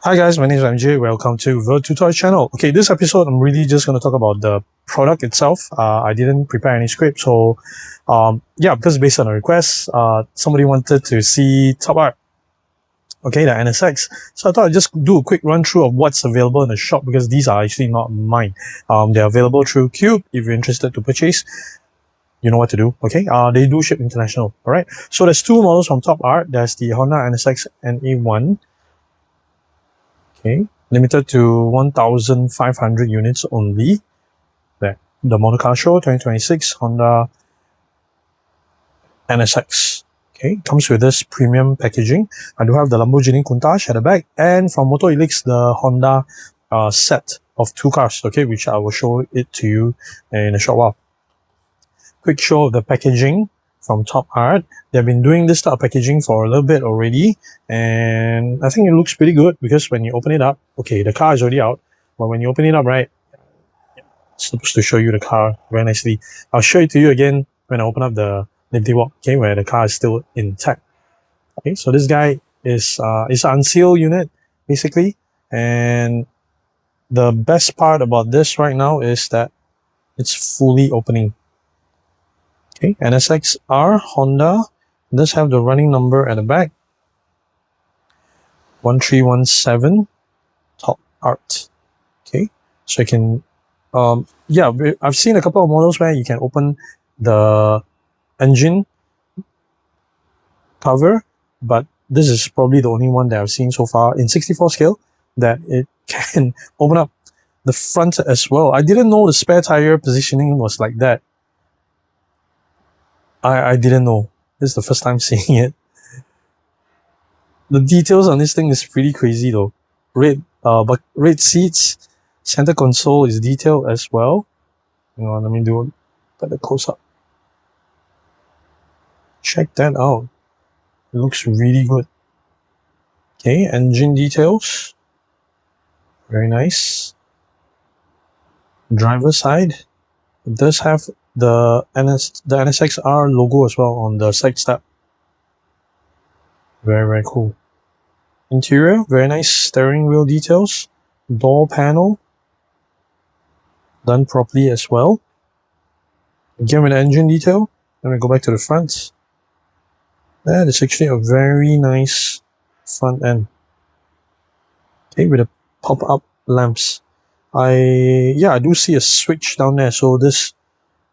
Hi guys, my name is MJ. Welcome to the tutorial channel. Okay, this episode I'm really just going to talk about the product itself. I didn't prepare any script, so yeah, because based on a request, somebody wanted to see TopArt. Okay, the NSX. So I thought I'd just do a quick run through of what's available in the shop because these are actually not mine. They're available through Qube. If you're interested to purchase, you know what to do. Okay, they do ship international. All right. So there's two models from TopArt. There's the Honda NSX NA1. Okay, limited to 1,500 units only. There, the Motor Car Show 2026 Honda NSX. Okay, comes with this premium packaging. I do have the Lamborghini Countach at the back, and from MotorHelix the Honda set of two cars. Okay, which I will show it to you in a short while. Quick show of the packaging from TopArt. They've been doing this type of packaging for a little bit already, and I think it looks pretty good because when you open it up, okay, the car is already out, but when you open it up, right, it's supposed to show you the car very nicely. I'll show it to you again when I open up the Liberty Walk, okay, where the car is still intact. Okay, so this guy is an unsealed unit basically, and the best part about this right now is that it's fully opening. Okay, NSX-R Honda does have the running number at the back. 1317 TopArt. Okay, so you can, yeah, I've seen a couple of models where you can open the engine cover, but this is probably the only one that I've seen so far in 64 scale that it can open up the front as well. I didn't know the spare tire positioning was like that. I didn't know. This is the first time seeing it. The details on this thing is pretty crazy though. But red seats, center console is detailed as well. Hang on, let me do a close up. Check that out. It looks really good. Okay, engine details. Very nice. Driver side. It does have the NSX-R logo as well on the side step. Very, very cool. Interior, very nice steering wheel details. Door panel, done properly as well. Again with the engine detail. Let me go back to the front. That is actually a very nice front end. Okay, with the pop-up lamps. I do see a switch down there, so this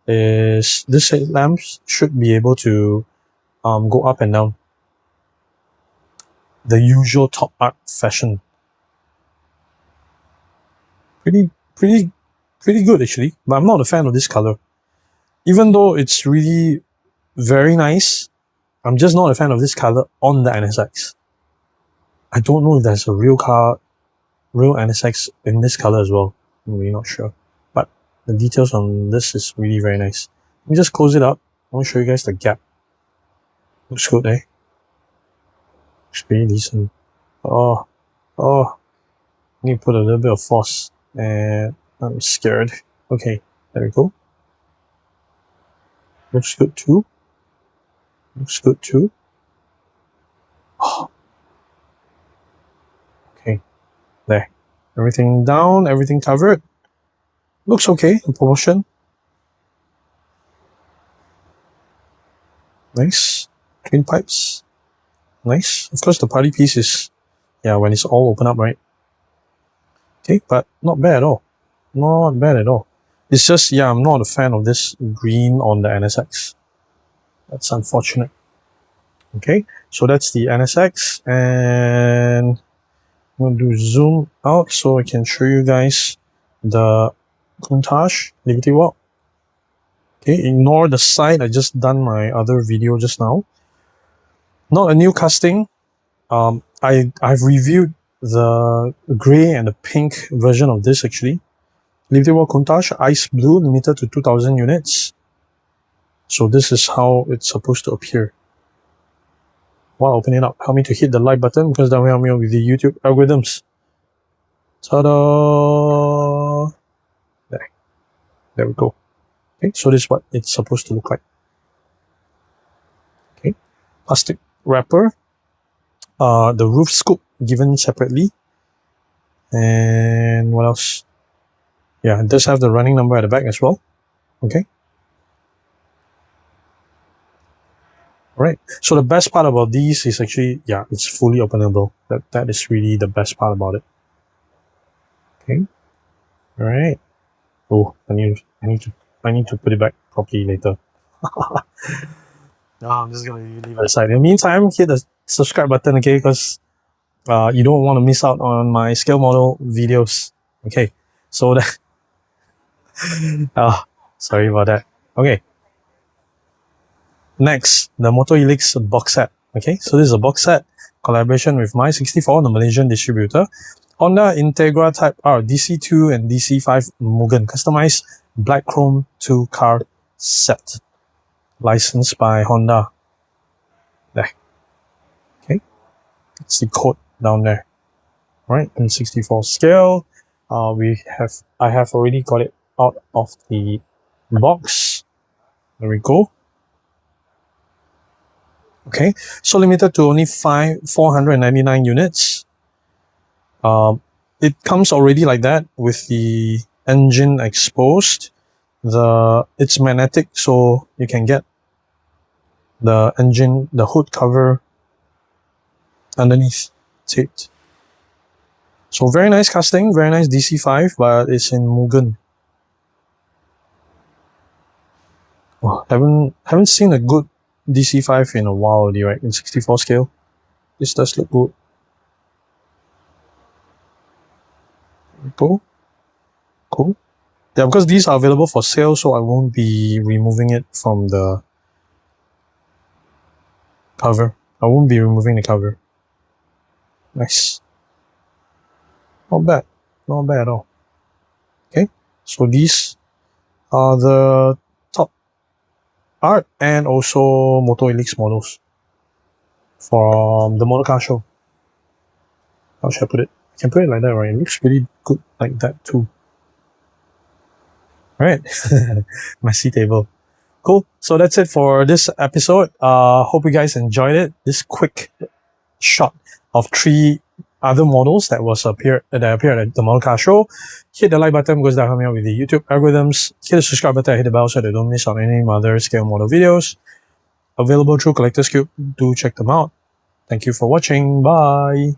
lamps should be able to go up and down. The usual TopArt fashion. Pretty good actually, but I'm not a fan of this color. Even though it's really very nice, I'm just not a fan of this color on the NSX. I don't know if there's a real NSX in this color as well. I'm really not sure. But the details on this is really very nice. Let me just close it up. I want to show you guys the gap. Looks good, eh? Looks pretty decent. Oh, need to put a little bit of force. And I'm scared. Okay, there we go. Looks good too. Looks good too. Oh. Okay, there. Everything down, everything covered. Looks okay in proportion. Nice. Twin pipes. Nice. Of course, the party piece is, yeah, when it's all open up, right? Okay, but not bad at all. Not bad at all. It's just, yeah, I'm not a fan of this green on the NSX. That's unfortunate. Okay, so that's the NSX, and I'm going to zoom out so I can show you guys the Countach Liberty Walk. Okay, ignore the side. I just done my other video just now. Not a new casting. I've reviewed the gray and the pink version of this actually. Liberty Walk Countach Ice Blue, limited to 2,000 units. So this is how it's supposed to appear. While opening it up, help me to hit the like button because that will help me out with the YouTube algorithms. Ta-da! There we go. Okay, so this is what it's supposed to look like. Okay, plastic wrapper. The roof scoop given separately. And what else? Yeah, it does have the running number at the back as well. Okay. Alright, so the best part about these is actually, yeah, it's fully openable. That is really the best part about it. Okay. Alright. Oh, I need to put it back properly later. No, I'm just gonna leave it aside. In the meantime, hit the subscribe button, okay? Because you don't want to miss out on my scale model videos. Okay, so that sorry about that. Okay, next, the MotorHelix box set. Okay, so this is a box set collaboration with My64, the Malaysian distributor. Honda Integra Type R DC2 and DC5 Mugen customized black chrome 2 car set, licensed by Honda. There. Okay, it's the code down there. Right, in 64 scale. I have already got it out of the box. There we go. Okay, so limited to only 499 units. It comes already like that with the engine exposed. It's magnetic, so you can get the engine, the hood cover underneath taped. So very nice casting, very nice DC5, but it's in Mugen. Oh, haven't seen a good DC5 in a while already, right? In 64 scale. This does look good. Cool. Cool. Yeah, because these are available for sale, so I won't be removing it from the cover. I won't be removing the cover. Nice. Not bad. Not bad at all. Okay, so these are the TopArt and also MotorHelix models from the motor car show. How should I put it? I can put it like that, right? It looks pretty good like that too. Alright, messy table. Cool. So that's it for this episode. Hope you guys enjoyed it. This quick shot of 3 other models that appeared at the model car show. Hit the like button because that helps me out with the YouTube algorithms. Hit the subscribe button, hit the bell so that you don't miss out on any other scale model videos available through Collector's Qube. Do check them out. Thank you for watching. Bye.